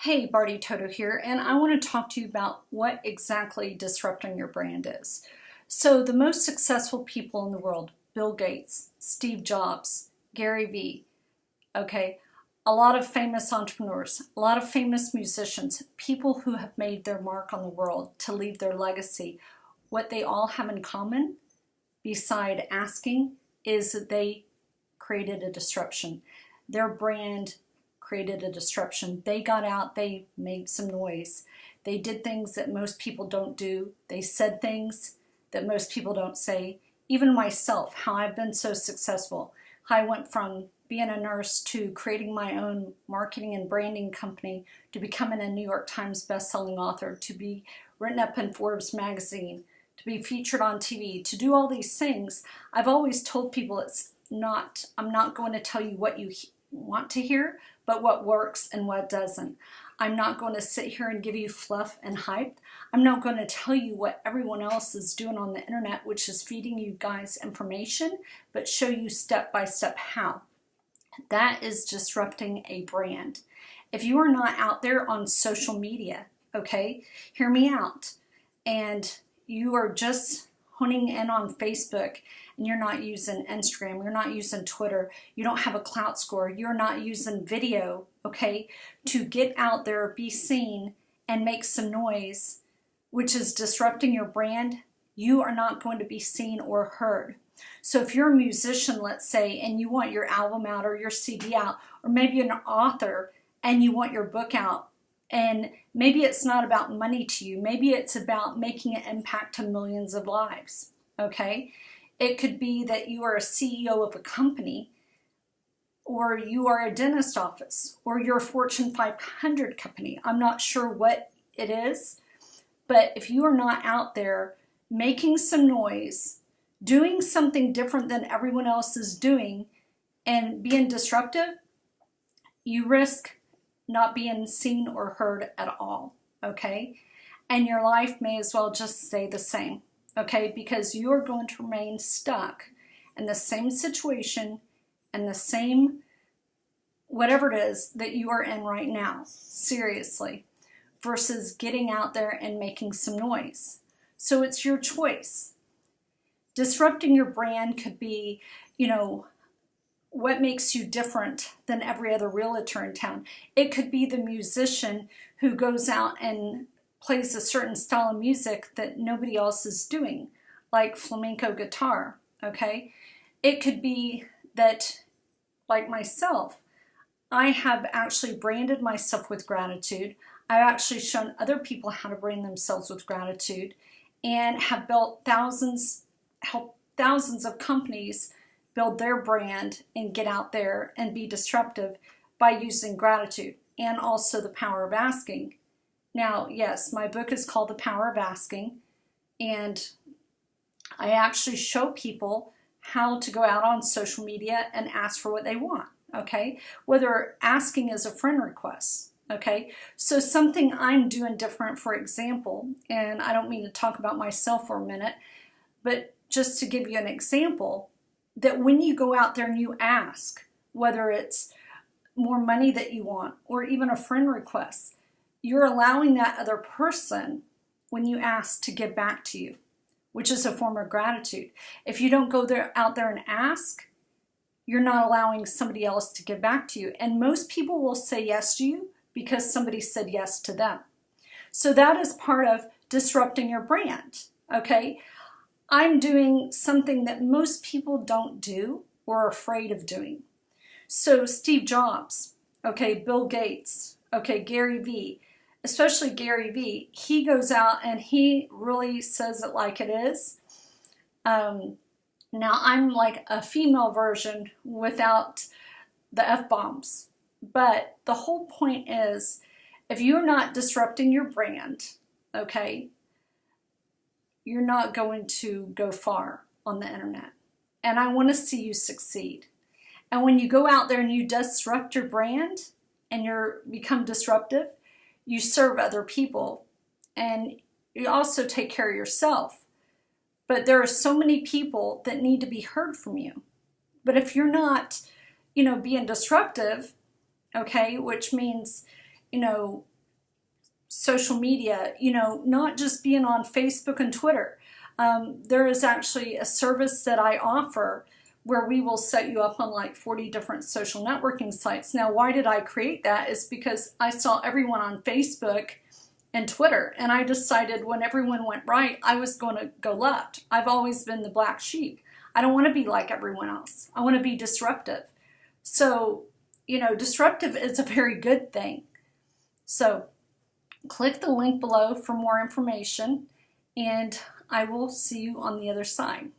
Hey, Bardi Toto here, and I want to talk to you about what exactly disrupting your brand is. So the most successful people in the world, Bill Gates, Steve Jobs, Gary Vee, okay, a lot of famous entrepreneurs, a lot of famous musicians, people who have made their mark on the world to leave their legacy, what they all have in common, beside asking, is that they created a disruption. Their brand created a disruption. They got out, they made some noise. They did things that most people don't do. They said things that most people don't say. Even myself, how I've been so successful. How I went from being a nurse to creating my own marketing and branding company, to becoming a New York Times bestselling author, to be written up in Forbes magazine, to be featured on TV, to do all these things. I've always told people I'm not going to tell you what you want to hear, but what works and what doesn't. I'm not going to sit here and give you fluff and hype. I'm not going to tell you what everyone else is doing on the internet, which is feeding you guys information, but show you step by step how. That is disrupting a brand. If you are not out there on social media, okay, hear me out, and you are just honing in on Facebook, and you're not using Instagram, you're not using Twitter, you don't have a clout score, you're not using video, okay, to get out there, be seen, and make some noise, which is disrupting your brand, you are not going to be seen or heard. So if you're a musician, let's say, and you want your album out or your CD out, or maybe an author and you want your book out, and maybe it's not about money to you, maybe it's about making an impact to millions of lives, okay? It could be that you are a CEO of a company, or you are a dentist office, or you're a Fortune 500 company. I'm not sure what it is, but if you are not out there making some noise, doing something different than everyone else is doing, and being disruptive, you risk not being seen or heard at all, okay? And your life may as well just stay the same, okay? Because you're going to remain stuck in the same situation and the same whatever it is that you are in right now, seriously, versus getting out there and making some noise. So it's your choice. Disrupting your brand could be, what makes you different than every other realtor in town. It could be the musician who goes out and plays a certain style of music that nobody else is doing, like flamenco guitar, okay? It could be that, like myself, I have actually branded myself with gratitude. I've actually shown other people how to brand themselves with gratitude, and have helped thousands of companies build their brand and get out there and be disruptive by using gratitude and also the power of asking. Now, yes, my book is called The Power of Asking, and I actually show people how to go out on social media and ask for what they want, okay? Whether asking is a friend request, okay? So something I'm doing different, for example, and I don't mean to talk about myself for a minute, but just to give you an example, that when you go out there and you ask, whether it's more money that you want or even a friend request, you're allowing that other person, when you ask, to give back to you, which is a form of gratitude. If you don't go out there and ask, you're not allowing somebody else to give back to you. And most people will say yes to you because somebody said yes to them. So that is part of disrupting your brand, okay? I'm doing something that most people don't do or are afraid of doing. So Steve Jobs, okay, Bill Gates, okay, Gary Vee, especially Gary Vee, he goes out and he really says it like it is. Now I'm like a female version without the F-bombs, but the whole point is, if you're not disrupting your brand, okay, you're not going to go far on the internet. And I want to see you succeed. And when you go out there and you disrupt your brand and you become disruptive, you serve other people and you also take care of yourself. But there are so many people that need to be heard from you. But if you're not, being disruptive, okay, which means, social media, you know, not just being on Facebook and Twitter. There is actually a service that I offer where we will set you up on like 40 different social networking sites. Now, why did I create that? Is because I saw everyone on Facebook and Twitter, and I decided when everyone went right, I was going to go left. I've always been the black sheep. I don't want to be like everyone else. I want to be disruptive. So, you know, disruptive is a very good thing. So click the link below for more information, and I will see you on the other side.